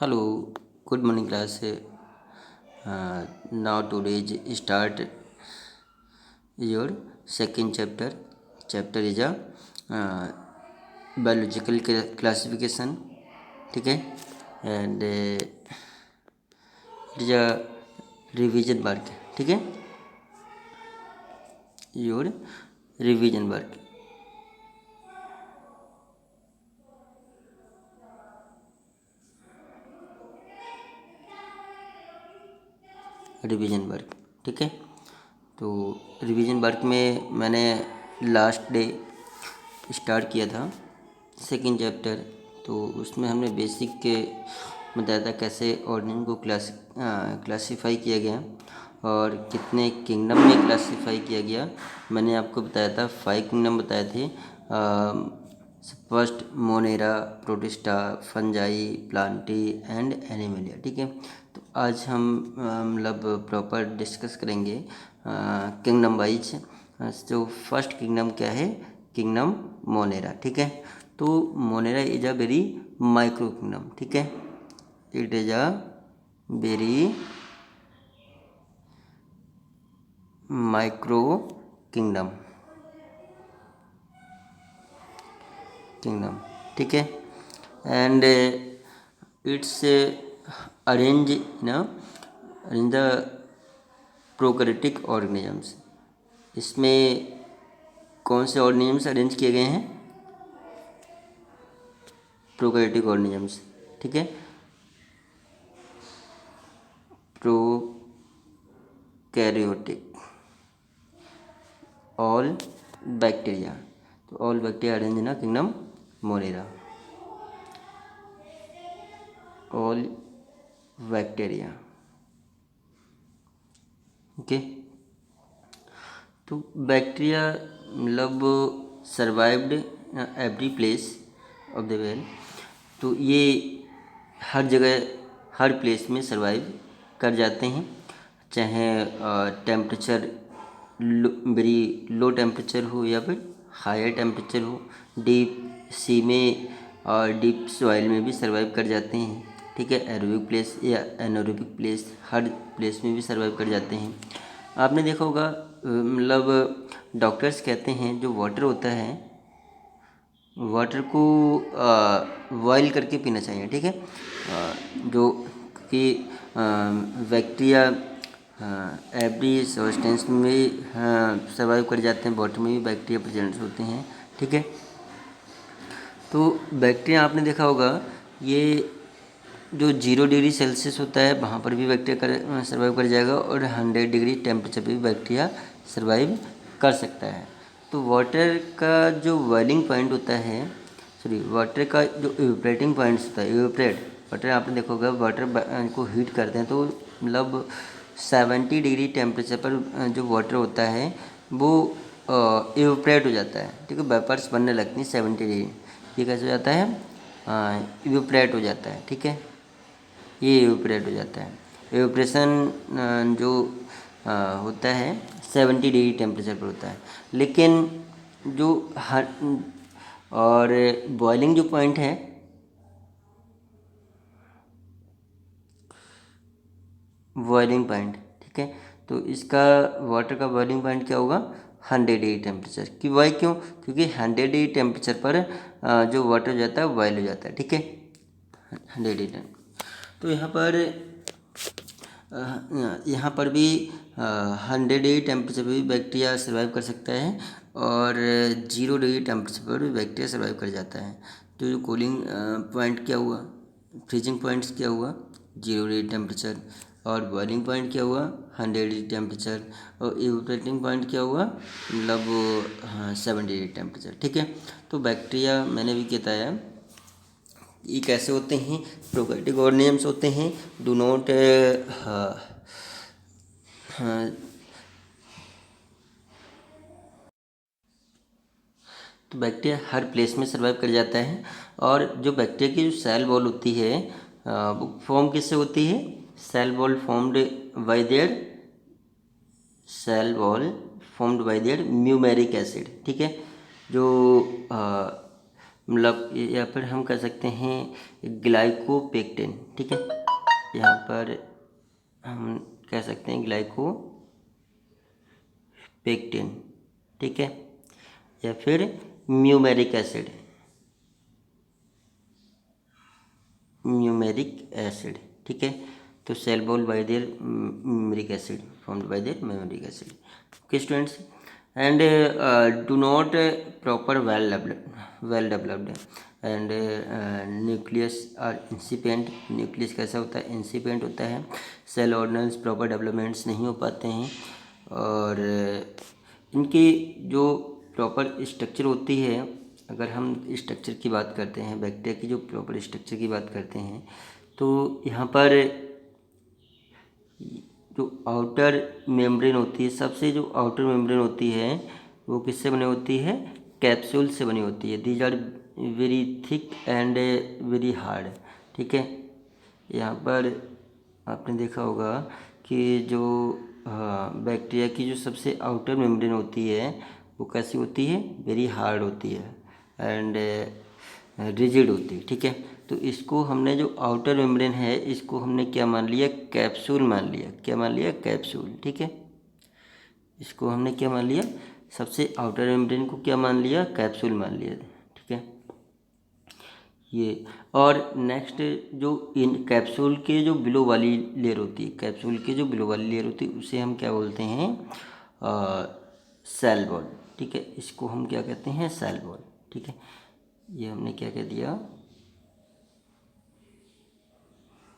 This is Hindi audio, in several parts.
Hello, good morning class. Now today's start your second chapter. Chapter is a biological classification. ठीक है and it is a revision work. ठीक है your revision work. Revision work. ठीक है तो रिवीजन वर्क में मैंने लास्ट डे स्टार्ट किया था सेकंड चैप्टर. तो उसमें हमने बेसिक के बताया था कैसे ऑर्डिनल को क्लासीफाई किया गया और कितने किंगडम में क्लासीफाई किया गया. मैंने आपको बताया था 5 किंगडम बताए थे. First Monera, protista, fungi, Plantae and Animalia. ठीक है तो आज हम मतलब प्रॉपर डिस्कस करेंगे किंगडम वाइज. तो फर्स्ट किंगडम क्या है? Kingdom Monera. ठीक है तो Monera is a very micro kingdom. ठीक है it is a very micro kingdom. ठीक है and it's arrange in the prokaryotic organisms. इसमें कौन से ऑर्गेनिजम्स अरेंज किए गए हैं? Prokaryotic organisms. ठीक है प्रोकैरियोटिक ऑल बैक्टीरिया. तो all bacteria arrange in kingdom Monera. All bacteria. Okay तो बैक्टीरिया मतलब survived every place of the world. तो ये हर जगह हर प्लेस में सर्वाइव कर जाते हैं, चाहे टेम्परेचर वेरी लो टेम्परेचर हो या फिर हायर टेम्परेचर हो. डीप सी में और डीप सॉइल में भी सर्वाइव कर जाते हैं. ठीक है एरोबिक प्लेस या एनोरोबिक प्लेस हर प्लेस में भी सर्वाइव कर जाते हैं. आपने देखा होगा मतलब डॉक्टर्स कहते हैं जो वाटर होता है वाटर को बॉयल करके पीना चाहिए. ठीक है जो कि बैक्टीरिया एवरी सब्सटेंस में सर्वाइव कर जाते हैं. वाटर में भी बैक्टीरिया प्रेजेंट होते हैं. ठीक है तो बैक्टीरिया आपने देखा होगा ये जो 0 डिग्री सेल्सियस होता है वहाँ पर भी बैक्टीरिया सर्वाइव कर जाएगा और 100 डिग्री टेम्परेचर पर भी बैक्टीरिया सर्वाइव कर सकता है. तो वाटर का जो बॉइलिंग पॉइंट होता है वाटर का जो इवेपोरेटिंग पॉइंट्स होता है इवेपोरेट वाटर आपने देखा होगा वाटर को हीट करते हैं तो मतलब 70 डिग्री टेम्परेचर पर जो वाटर होता है वो इवेपोरेट हो जाता है. ठीक है वेपर्स बनने लगती हैं 70 डिग्री. ये कैसे हो जाता है? इवेपोरेट हो जाता है. ठीक है ये इवेपोरेट हो जाता है. इवेपोरेशन जो होता है 70 डिग्री टेम्परेचर पर होता है. लेकिन जो हर और बॉइलिंग जो पॉइंट है बॉइलिंग पॉइंट. ठीक है तो इसका वाटर का बॉइलिंग पॉइंट क्या होगा? 100 डिग्री टेम्परेचर. कि वाई क्यों? क्योंकि 100 डिग्री टेम्परेचर पर जो वाटर हो जाता है बॉयल हो जाता है. ठीक है 100 डिग्री. तो यहाँ पर भी 100 डिग्री टेम्परेचर पर भी बैक्टीरिया सर्वाइव कर सकता है और 0 डिग्री टेम्परेचर पर भी बैक्टीरिया सर्वाइव कर जाता है. तो जो कूलिंग पॉइंट क्या हुआ? फ्रीजिंग पॉइंट्स क्या हुआ? 0 डिग्री टेम्परेचर. और बॉइलिंग पॉइंट क्या हुआ? 100 डिग्री टेम्परेचर. और इवेपोरेटिंग पॉइंट क्या हुआ? मतलब 70 डिग्री टेम्परेचर. ठीक है तो बैक्टीरिया मैंने भी बताया ये कैसे होते हैं. प्रोकैरियोटिक ऑर्गेनिजम्स होते हैं. डू नॉट तो बैक्टीरिया हर प्लेस में सर्वाइव कर जाता है. और जो बैक्टीरिया की जो सेल वॉल होती है वो फॉर्म किससे होती है? Cell wall formed by their cell wall formed by their muramic acid. ठीक है जो मतलब या फिर हम कह सकते हैं ग्लाइकोपेक्टिन, ठीक है। यहाँ पर हम कह सकते हैं ग्लाइकोपेक्टिन, ठीक है, या फिर म्यूमेरिक एसिड, ठीक है। तो cell wall by their muramic acid, formed by their muramic acid. Okay students, and do not proper well developed and nucleus are incipient. Nucleus कैसा होता है? इंसिपिएंट होता है। सेल ऑर्गेनल्स प्रॉपर डेवलपमेंट्स नहीं हो पाते हैं, और इनकी जो प्रॉपर स्ट्रक्चर होती है, अगर हम स्ट्रक्चर की बात करते हैं, बैक्टीरिया की जो प्रॉपर स्ट्रक्चर की बात करते हैं, तो यहाँ पर जो आउटर मेम्ब्रेन होती है, सबसे जो आउटर मेम्ब्रेन होती है वो किससे बनी होती है? कैप्सूल से बनी होती है। These are very thick and very hard, ठीक है। यहाँ पर आपने देखा होगा कि जो बैक्टीरिया की जो सबसे आउटर मेम्ब्रेन होती है वो कैसी होती है? वेरी हार्ड होती है एंड रिजिड होती है, ठीक है। तो इसको हमने जो आउटर मेम्ब्रेन है इसको हमने क्या मान लिया? कैप्सूल मान लिया। क्या मान लिया? कैप्सूल, ठीक है। इसको हमने क्या मान लिया? सबसे आउटर मेम्ब्रेन को क्या मान लिया? कैप्सूल मान लिया, ठीक है। ये और नेक्स्ट जो इन कैप्सूल के जो बिलो वाली लेयर होती है, कैप्सूल के जो बिलो वाली लेयर होती है उसे हम क्या बोलते हैं? सेल वॉल, ठीक है। इसको हम क्या कहते हैं? सेल वॉल, ठीक है। ये हमने क्या कह दिया?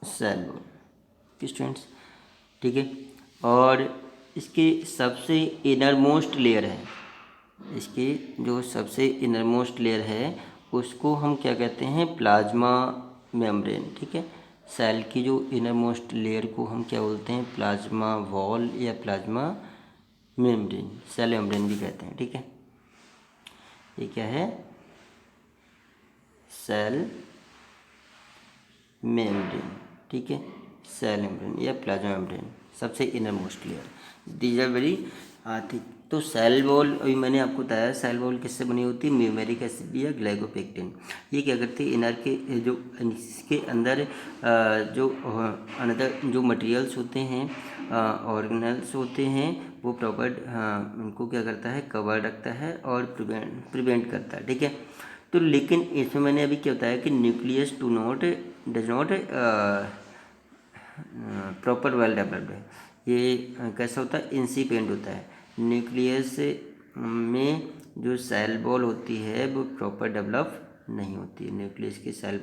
सेल वॉल, स्टूडेंट्स, ठीक है। और इसके सबसे इनरमोस्ट लेयर है, इसकी जो सबसे इनरमोस्ट लेयर है उसको हम क्या कहते हैं? प्लाज्मा मेम्ब्रेन, ठीक है। सेल की जो इनरमोस्ट लेयर को हम क्या बोलते हैं? प्लाज्मा वॉल या प्लाज्मा मेम्ब्रेन, सेल मेम्ब्रेन भी कहते हैं, ठीक है। ये क्या है? सेल मेम्ब्रेन, ठीक है। सेल मेम्ब्रेन या प्लाज्मा मेम्ब्रेन, सबसे inner most layer. These are very thick. तो सेल वॉल अभी मैंने आपको बताया, सेल वॉल किससे बनी होती है? म्यूमेरिक एसिड या ग्लाइकोपेक्टिन। ये क्या करती है? इनर के जो इसके अंदर जो अनदर जो मटेरियल्स होते हैं, ऑर्गेनल्स होते हैं, वो प्रॉपर उनको क्या करता है? कवर रखता है और प्रिवेंट करता है, ठीक है। तो लेकिन इसमें मैंने अभी क्या बताया कि nucleus does not proper well developed है। ये कैसा होता है? इंसिपिएंट होता है। न्यूक्लियस में जो सेल वॉल होती है वो प्रॉपर डेवलप नहीं होती है। न्यूक्लियस की सेल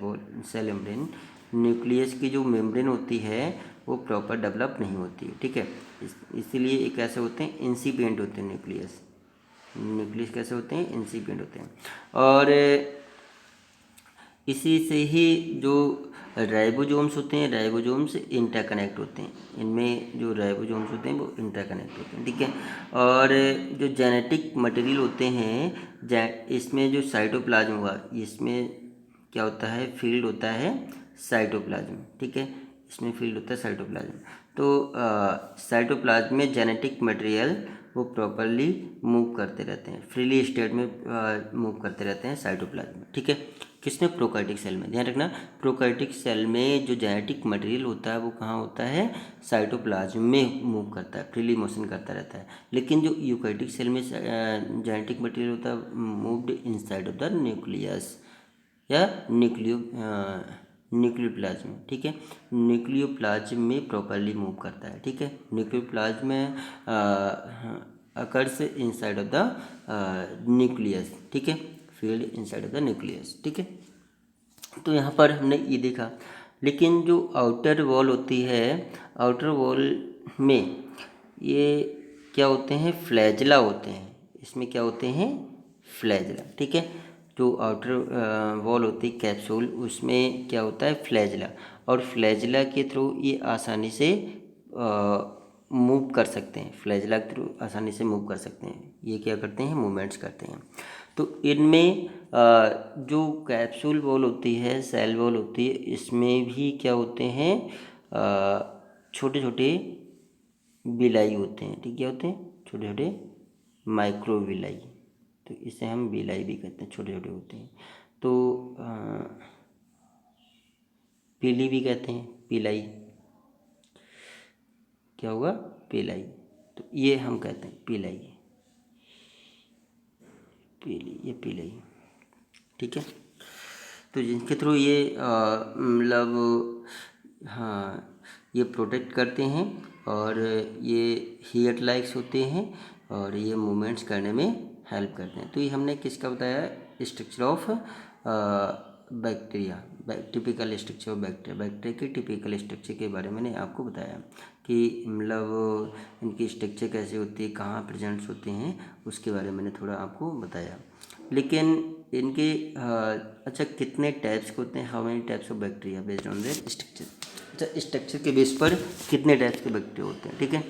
मेम्ब्रेन, न्यूक्लियस की जो मेम्ब्रेन होती है वो प्रॉपर डेवलप नहीं होती है, ठीक है। इसीलिए ये कैसे होते हैं? इंसिपिएंट होते हैं न्यूक्लियस कैसे होते हैं? इंसिपिएंट होते हैं। और इसी से ही जो राइबोसोम्स होते हैं, राइबोसोम्स इंटरकनेक्ट होते हैं। इनमें जो राइबोसोम्स होते हैं वो इंटरकनेक्ट होते हैं, ठीक है। और जो जेनेटिक मटेरियल होते हैं, इसमें जो साइटोप्लाज्म हुआ, इसमें क्या होता है? फील्ड होता है साइटोप्लाज्म, ठीक है। इसमें फील्ड होता है साइटोप्लाज्म। तो साइटोप्लाज्म में जेनेटिक मटेरियल वो प्रॉपरली मूव करते रहते हैं, फ्रीली स्टेट में मूव करते रहते हैं साइटोप्लाज्म में, ठीक है। किसमें? प्रोकार्योटिक सेल में। ध्यान रखना, प्रोकार्योटिक सेल में जो जेनेटिक मटेरियल होता है वो कहाँ होता है? साइटोप्लाज्म में मूव करता है, फ्रीली मोशन करता रहता है। लेकिन जो यूकैरियोटिक सेल में जेनेटिक मटेरियल होता है moved inside of the nucleus या न्यूक्लियोप्लाज्म, ठीक है। न्यूक्लियोप्लाज्म में प्रॉपरली मूव करता है, ठीक है। न्यूक्लियोप्लाज्म में occurs inside of the nucleus, ठीक है। Field inside of the nucleus, ठीक है। तो यहाँ पर हमने ये देखा। लेकिन जो आउटर वॉल होती है, आउटर वॉल में ये क्या होते हैं? फ्लैजला होते हैं। इसमें क्या होते हैं? फ्लैजला, ठीक है। जो आउटर वॉल होती है कैप्सूल, उसमें क्या होता है? फ्लैजला। और फ्लैजला के थ्रू ये आसानी से मूव कर सकते हैं, फ्लैजला के थ्रू आसानी से मूव कर सकते हैं। ये क्या करते हैं? मूवमेंट्स करते हैं। तो इनमें जो कैप्सूल वॉल होती है, सेल वॉल होती है, इसमें भी क्या होते हैं? छोटे छोटे बिलाई होते हैं, ठीक, क्या होते हैं? छोटे छोटे माइक्रो बिलाई। तो इसे हम बिलाई भी कहते हैं, छोटे छोटे होते हैं। तो पीली भी कहते हैं, पीलाई, क्या होगा, पीलाई। तो ये हम कहते हैं पीलाई, पीली, ये पीलाई, ठीक है। तो जिनके थ्रू ये मतलब हाँ ये प्रोटेक्ट करते हैं और ये हीट लाइक्स होते हैं और ये मूवमेंट्स करने में हेल्प करते हैं। तो ये हमने किसका बताया, structure of bacteria, typical structure of bacteria, bacteria के टिपिकल स्ट्रक्चर के बारे में मैंने आपको बताया कि मतलब इनकी स्ट्रक्चर कैसे होती है, कहाँ प्रेजेंट्स होते हैं, उसके बारे में मैंने थोड़ा आपको बताया। लेकिन इनके अच्छा कितने टाइप्स के होते हैं, how many types of bacteria based on their structure. अच्छा स्ट्रक्चर के बेस पर कितने टाइप्स के बैक्टीरिया होते हैं, ठीक है।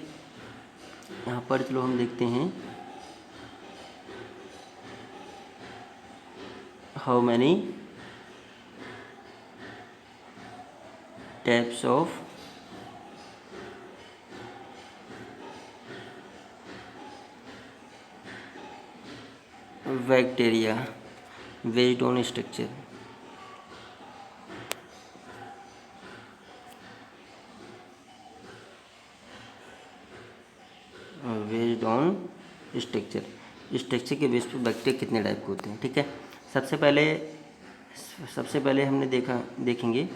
यहाँ पर चलो हम देखते हैं how many types of bacteria based on structure. Based on structure, structure के बेस पर बैक्टीरिया कितने टाइप के होते हैं, ठीक है। सबसे पहले हमने देखेंगे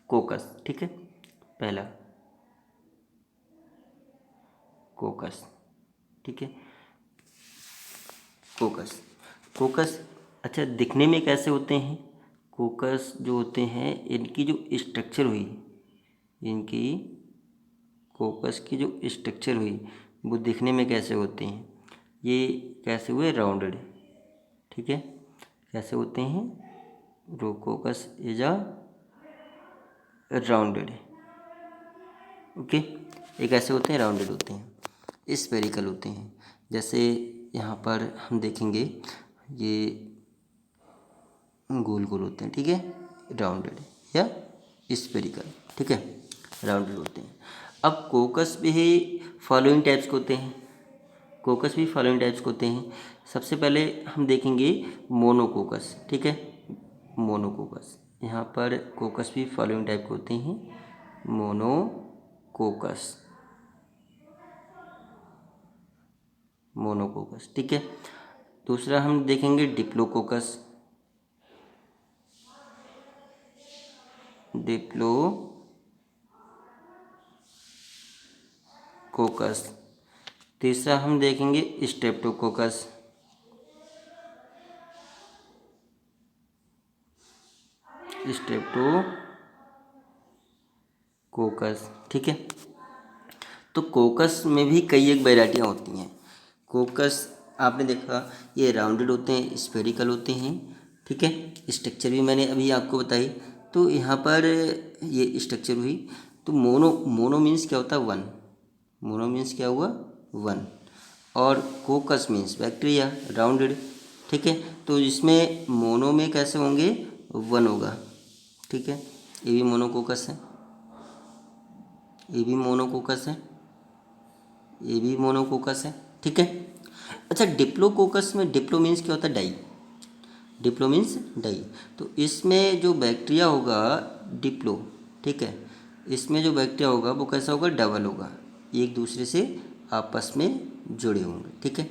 कोकस, ठीक है। पहला कोकस, ठीक है। कोकस, कोकस अच्छा दिखने में कैसे होते हैं, कोकस जो होते हैं इनकी जो स्ट्रक्चर हुई, इनकी कोकस की जो स्ट्रक्चर हुई वो दिखने में कैसे होते हैं, ये कैसे हुए, राउंडेड, ठीक है। कैसे होते हैं, कोकस इज अ राउंडेड, ओके। ये कैसे होते हैं, राउंडेड होते हैं, स्फेरिकल होते हैं। जैसे यहाँ पर हम देखेंगे ये गोल गोल होते हैं, ठीक है, राउंडेड या स्फेरिकल, ठीक है, राउंडेड होते हैं। अब कोकस भी फॉलोइंग टाइप्स के होते हैं, कोकस भी फॉलोइंग टाइप्स के होते हैं। सबसे पहले हम देखेंगे मोनोकोकस, ठीक है, मोनोकोकस। यहाँ पर कोकस भी फॉलोइंग टाइप के होते हैं, मोनोकोकस, मोनोकोकस, ठीक है। दूसरा हम देखेंगे डिप्लोकोकस, डिप्लोकोकस। तीसरा हम देखेंगे स्ट्रेप्टोकोकस, स्ट्रेप्टोकोकस, ठीक है। तो कोकस में भी कई एक वैरायटियाँ होती हैं। कोकस आपने देखा ये राउंडेड होते हैं, स्फेरिकल होते हैं, ठीक है। स्ट्रक्चर भी मैंने अभी आपको बताई। तो यहाँ पर ये स्ट्रक्चर हुई। तो मोनो मीन्स क्या होता है, वन, मोनो मीन्स क्या हुआ, वन। और कोकस मीन्स बैक्टीरिया, राउंडेड, ठीक है। तो इसमें मोनो में कैसे होंगे, वन होगा, ठीक है। ये भी मोनोकोकस है, ये भी मोनोकोकस है, ये भी मोनोकोकस है, ठीक है। अच्छा डिप्लोकोकस में, डिप्लो मीन्स क्या होता है, डाई, डिप्लो मीन्स डाई। तो इसमें जो बैक्टीरिया होगा डिप्लो, ठीक है, इसमें जो बैक्टीरिया होगा वो कैसा होगा, डबल होगा, एक दूसरे से आपस में जुड़े होंगे, ठीक है,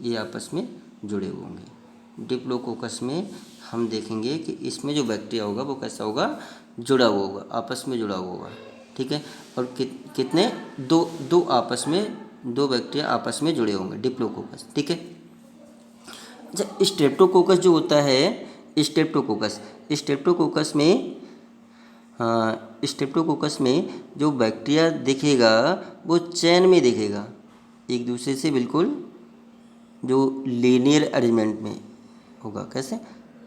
ये आपस में जुड़े हुए होंगे। डिप्लोकोकस में हम देखेंगे कि इसमें जो बैक्टीरिया होगा वो कैसा होगा, जुड़ा हुआ होगा, आपस में जुड़ा हुआ होगा, ठीक है। और कितने, दो दो आपस में, दो बैक्टीरिया आपस में जुड़े होंगे, डिप्लोकोकस, ठीक है। अच्छा स्ट्रेप्टोकोकस जो होता है, स्ट्रेप्टोकोकस, स्ट्रेप्टोकोकस में स्ट्रेप्टोकोकस में जो बैक्टीरिया दिखेगा वो चैन में दिखेगा, एक दूसरे से बिल्कुल जो लीनियर अरेंजमेंट में होगा, कैसे,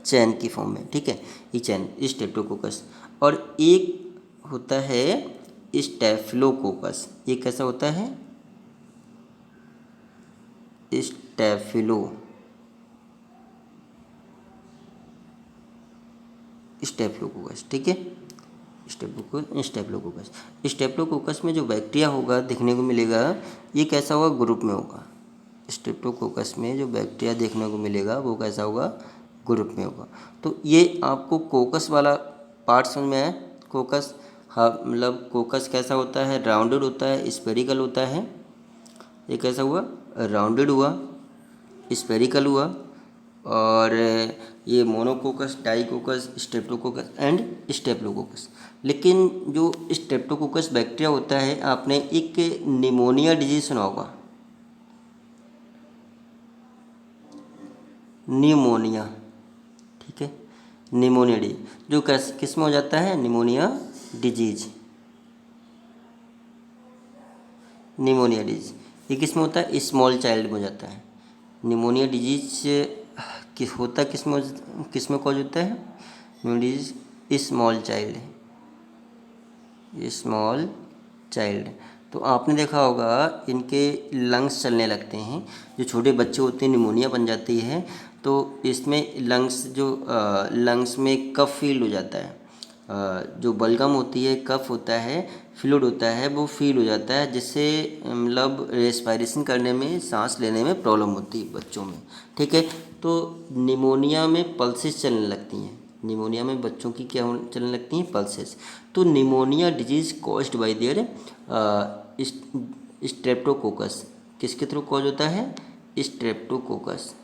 चैन की फॉर्म में, ठीक है, ये चैन स्ट्रेप्टोकोकस। और एक होता है स्टैफिलोकोकस, ये कैसा होता है, स्टैफिलोकोकस, ठीक है, स्टेप्लोकोकस। स्टेप्लोकोकस में जो बैक्टीरिया होगा देखने को मिलेगा, ये कैसा होगा, ग्रुप में होगा। स्टेप्टोकोकस में जो बैक्टीरिया देखने को मिलेगा वो कैसा होगा, ग्रुप में होगा। तो ये आपको कोकस वाला पार्ट समझ में आया। कोकस, हाँ, मतलब कोकस कैसा होता है, राउंडेड होता है, स्फेरिकल होता है। ये कैसा हुआ, राउंडेड हुआ, स्फेरिकल हुआ। और ये मोनोकोकस, डाइकोकस, स्ट्रेप्टोकोकस एंड स्टेप्लोकोकस। लेकिन जो स्ट्रेप्टोकोकस बैक्टीरिया होता है, आपने एक निमोनिया डिजीज सुना होगा, निमोनिया, ठीक है, निमोनिया डिजीज जो किस में हो जाता है, निमोनिया डिजीज। निमोनिया डिजीज ये किस में होता है, स्मॉल चाइल्ड में हो जाता है। निमोनिया डिजीज होता किस में कॉज होता है, pneumonia disease small child, small child. तो आपने देखा होगा इनके लंग्स चलने लगते हैं, जो छोटे बच्चे होते हैं निमोनिया बन जाती है, तो इसमें लंग्स में कफ फील हो जाता है। जो बलगम होती है, कफ होता है, फ्लूइड होता है, वो फील हो जाता है, जिससे मतलब रेस्पायरेशन करने में, सांस लेने में प्रॉब्लम होती है बच्चों में, ठीक है। तो निमोनिया में पल्सेस चलने लगती हैं, निमोनिया में बच्चों की क्या चलने लगती हैं, पल्सेस। तो pneumonia disease caused by there Streptococcus, किसके थ्रू कॉज होता है, स्ट्रेप्टोकोकस,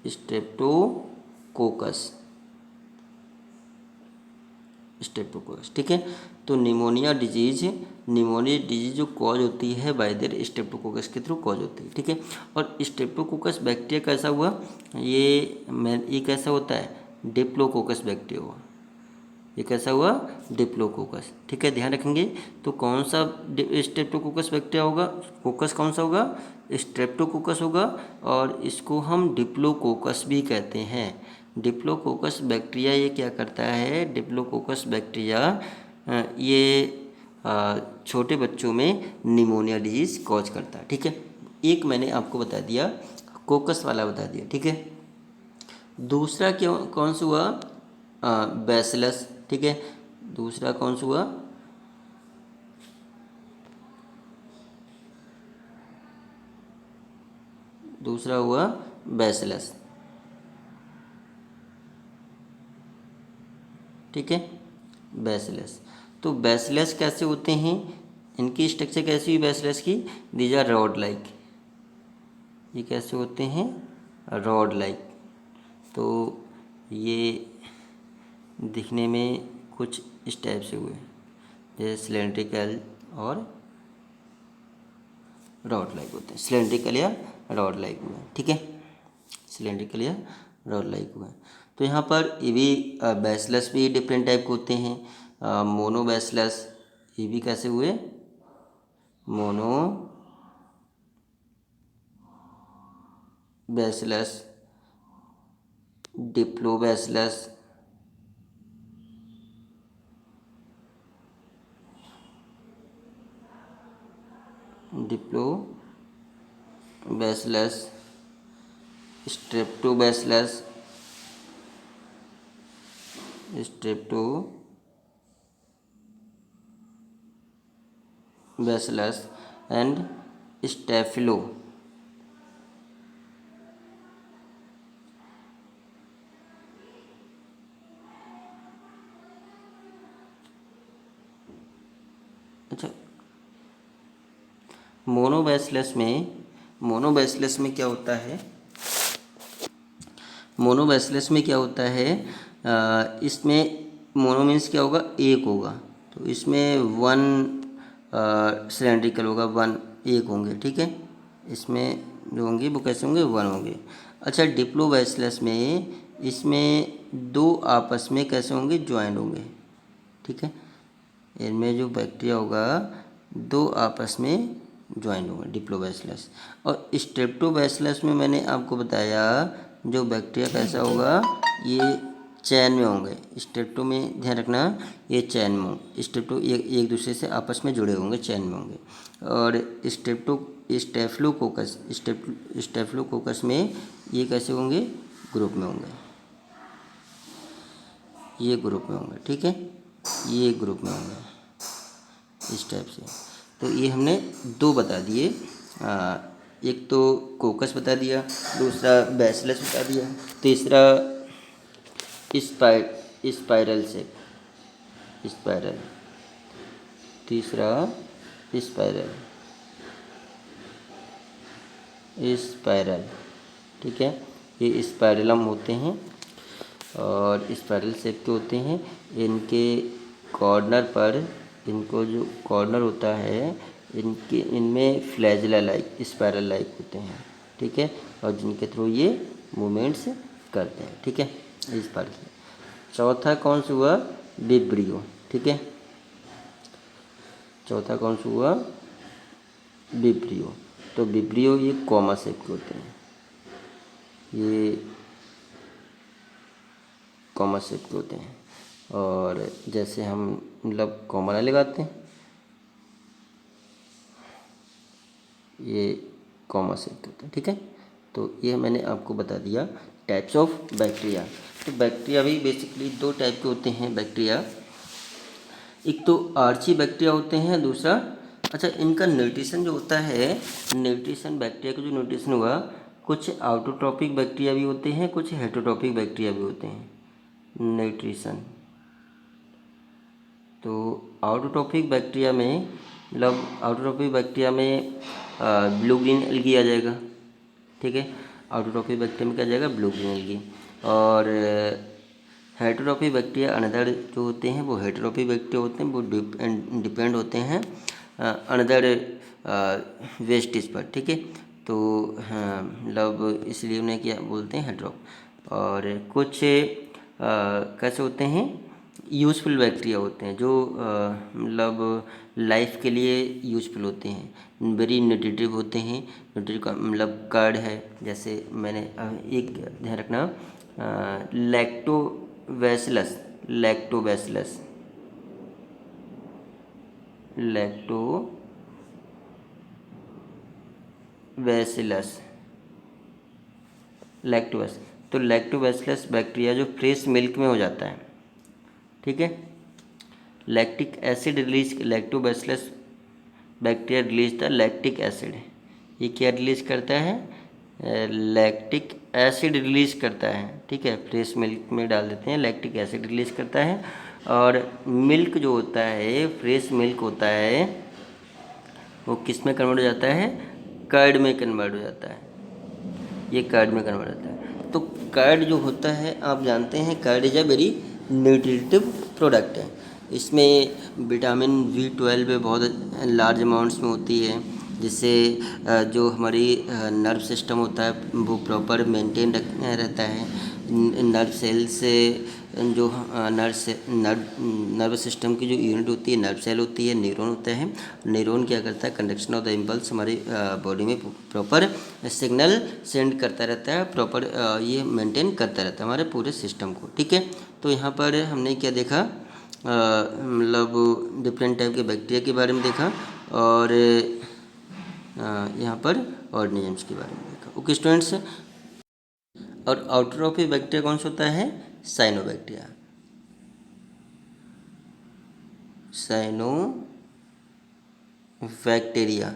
स्ट्रेप्टोकोकस, स्ट्रेप्टोकोकस, ठीक है। तो निमोनिया डिजीज जो कॉज होती है बाय देयर स्ट्रेप्टोकोकस के थ्रू कॉज होती है, ठीक है। और स्ट्रेप्टोकोकस बैक्टीरिया कैसा हुआ, ये कैसा होता है, डिप्लोकोकस बैक्टीरिया हुआ, ये कैसा हुआ, डिप्लोकोकस, ठीक है, ध्यान रखेंगे। तो कौन सा स्ट्रेप्टोकोकस बैक्टीरिया होगा, कोकस कौन सा होगा, स्ट्रेप्टोकोकस होगा, और इसको हम डिप्लोकोकस भी कहते हैं। डिप्लोकोकस बैक्टीरिया ये क्या करता है, डिप्लोकोकस बैक्टीरिया ये छोटे बच्चों में निमोनिया डिजीज कॉज करता है, ठीक है। एक मैंने आपको बता दिया, कोकस वाला बता दिया, ठीक है। दूसरा क्या, कौन सा हुआ, बैसिलस, ठीक है। दूसरा कौन सा हुआ, दूसरा हुआ बैसिलस, ठीक है, बैसिलस। तो बैसिलस कैसे होते हैं, इनकी स्ट्रक्चर कैसी हुई बैसिलस की, दीज आर रॉड लाइक, ये कैसे होते हैं, रॉड लाइक। तो ये दिखने में कुछ इस टाइप से हुए, जैसे सिलेंड्रिकल और रॉड लाइक होते हैं, सिलेंड्रिकल या रॉड लाइक हुए, ठीक है, सिलेंड्रिकल या रॉड लाइक हुए। तो यहाँ पर ये भी बैसिलस भी डिफरेंट टाइप के होते हैं। मोनो बैसिलस, ये भी कैसे हुए, mono bacillus, diplo bacillus, diplo bacillus, streptobacillus, streptobacillus and staphylo. अच्छा, मोनोबैसिलस में क्या होता है, मोनोबैसिलस में क्या होता है, इसमें मोनो मीन्स क्या होगा, एक होगा, तो इसमें वन सिलेंड्रिकल होगा, वन एक होंगे, ठीक है। इसमें जो होंगे वो कैसे होंगे, वन होंगे। अच्छा, डिप्लोबैसिलस में इसमें दो आपस में कैसे होंगे, ज्वाइंट होंगे, ठीक है। इनमें जो बैक्टीरिया होगा दो आपस में ज्वाइन होगा, डिप्लोबैसिलस। और स्ट्रेप्टोबैसिलस में मैंने आपको बताया जो बैक्टीरिया कैसा होगा, ये चैन में होंगे। स्ट्रेप्टो में ध्यान रखना, ये चैन में होंगे, स्ट्रेप्टो एक दूसरे से आपस में जुड़े होंगे, चैन में होंगे। और स्टेफ्लोकोकस में ये कैसे होंगे, ग्रुप में होंगे, ये ग्रुप में होंगे, ठीक है, ये ग्रुप में होंगे इस टाइप से। तो ये हमने दो बता दिए, एक तो कोकस बता दिया, दूसरा बैसिलस बता दिया, तीसरा स्पाइरल शेप, स्पाइरल, तीसरा स्पाइरल, स्पाइरल, ठीक है, ये स्पाइरलम होते हैं और स्पाइरल शेप के होते हैं। इनके कॉर्नर पर, इनको जो कॉर्नर होता है इनमें फ्लैजिला लाइक, स्पाइरल लाइक होते हैं, ठीक है, और जिनके थ्रू ये मूवमेंट्स करते हैं, ठीक है, इस पार्ट से। चौथा कौन सा हुआ? विब्रियो, ठीक है, चौथा कौन सा हुआ? विब्रियो। तो विब्रियो ये कॉमा शेप के होते हैं, ये कॉमा शेप के होते हैं, और जैसे हम मतलब कॉमा नहीं लगाते हैं, ये कॉमा शेप के होते हैं, ठीक है। तो ये मैंने आपको बता दिया टाइप्स ऑफ बैक्टीरिया। तो बैक्टीरिया भी बेसिकली दो टाइप के होते हैं बैक्टीरिया, एक तो आर्ची बैक्टीरिया होते हैं, दूसरा, अच्छा इनका न्यूट्रिशन जो होता है, न्यूट्रिशन बैक्टीरिया का जो न्यूट्रिशन हुआ, कुछ ऑटोट्रॉपिक बैक्टीरिया भी होते हैं, कुछ हेटरोट्रॉपिक बैक्टीरिया भी होते हैं न्यूट्रिशन। तो ऑटोट्रॉपिक बैक्टीरिया में, मतलब ऑटोट्रॉपिक बैक्टीरिया में ब्लू ग्रीन एल्गी आ जाएगा, ठीक है, ऑटोट्रॉपिक बैक्टीरिया में क्या आ जाएगा? Blue green algae. और हेटरोट्रॉपिक बैक्टीरिया अनदर जो होते हैं वो हेटरोट्रॉपिक बैक्टीरिया होते हैं, वो डिपेंड होते हैं अनदर वेस्टिज पर, ठीक है। तो हाँ, मतलब इसलिए उन्हें क्या बोलते हैं? हेटरोप। और कुछ कैसे होते हैं? यूज़फुल बैक्टीरिया होते हैं, जो मतलब लाइफ के लिए यूज़फुल होते हैं, वेरी न्यूट्रिटिव होते हैं। न्यूट्रिटिव का मतलब कर्ड है, जैसे मैंने एक ध्यान रखना, लैक्टोबैसिलस, लैक्टोबैसिलस, लैक्टोबैसिलस, लैक्टोबैस। तो लैक्टोबैसिलस बैक्टीरिया जो फ्रेश मिल्क में हो जाता है, ठीक है, lactic acid release, lactobacillus bacteria release the lactic acid. ये क्या रिलीज करता है? लैक्टिक एसिड रिलीज करता है, ठीक है, फ्रेश मिल्क में डाल देते हैं, लैक्टिक एसिड रिलीज करता है। और मिल्क जो होता है, फ्रेश मिल्क होता है, वो किस में कन्वर्ट हो जाता है? कर्ड में कन्वर्ट हो जाता है, ये कर्ड में कन्वर्ट होता है। तो कर्ड जो होता है, आप जानते हैं curd is a very nutritive product है। इसमें विटामिन B12 बहुत लार्ज अमाउंट्स में होती है, जिससे जो हमारी नर्व सिस्टम होता है वो प्रॉपर मेंटेन रहता है। नर्व सेल से जो नर्व सिस्टम की जो यूनिट होती है, नर्व सेल होती है, न्यूरॉन होता है। न्यूरॉन क्या करता है? कंडक्शन ऑफ द इम्पल्स हमारी बॉडी में प्रॉपर सिग्नल सेंड करता रहता है, प्रॉपर ये मेंटेन करता रहता है हमारे पूरे सिस्टम को, ठीक है। तो यहाँ पर हमने क्या देखा? मतलब डिफरेंट टाइप के बैक्टीरिया के बारे में देखा, और यहाँ पर ऑर्गेनिजम्स के बारे में देखा। ओके स्टूडेंट्स, और आउटरॉपिक बैक्टीरिया कौन सा होता है? Cyanobacteria, cyanobacteria.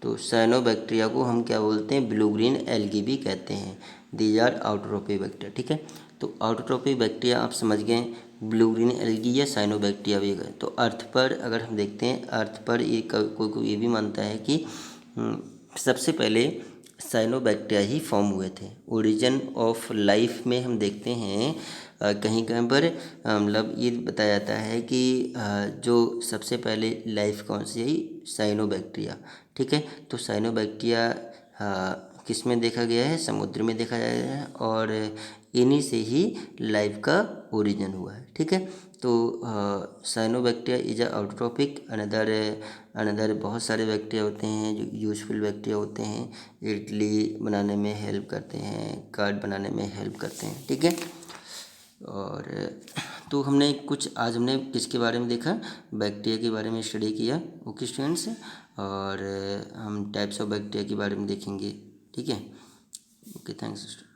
तो साइनोबैक्टीरिया को हम क्या बोलते हैं? ब्लू ग्रीन एल्गी भी कहते हैं। दीज आर आउटरॉपिक बैक्टीरिया, ठीक है। तो आउटरॉपिक बैक्टीरिया आप समझ गए, ब्लू ग्रीन एल्गी या साइनोबैक्टीरिया भी गए। तो अर्थ पर अगर हम देखते हैं, अर्थ पर ये कोई ये भी मानता है कि सबसे पहले साइनोबैक्टीरिया ही फॉर्म हुए थे। ओरिजिन ऑफ लाइफ में हम देखते हैं कहीं कहीं पर मतलब ये बताया जाता है कि जो सबसे पहले लाइफ कौन सी है? साइनोबैक्टीरिया, ठीक है। तो साइनोबैक्टीरिया किस में देखा गया है? समुद्र में देखा गया है, और इन्हीं से ही लाइफ का ओरिजिन हुआ है, ठीक है। तो साइनोबैक्टीरिया इज आउटरॉपिक। अनदर बहुत सारे बैक्टीरिया होते हैं जो यूजफुल बैक्टीरिया होते हैं, इडली बनाने में हेल्प करते हैं, कर्ड बनाने में हेल्प करते हैं, ठीक है। और तो हमने हमने किसके बारे में देखा? बैक्टीरिया के बारे में स्टडी किया, ओके स्टूडेंट्स। और हम टाइप्स ऑफ बैक्टीरिया के बारे में देखेंगे, ठीक है। Okay, thanks.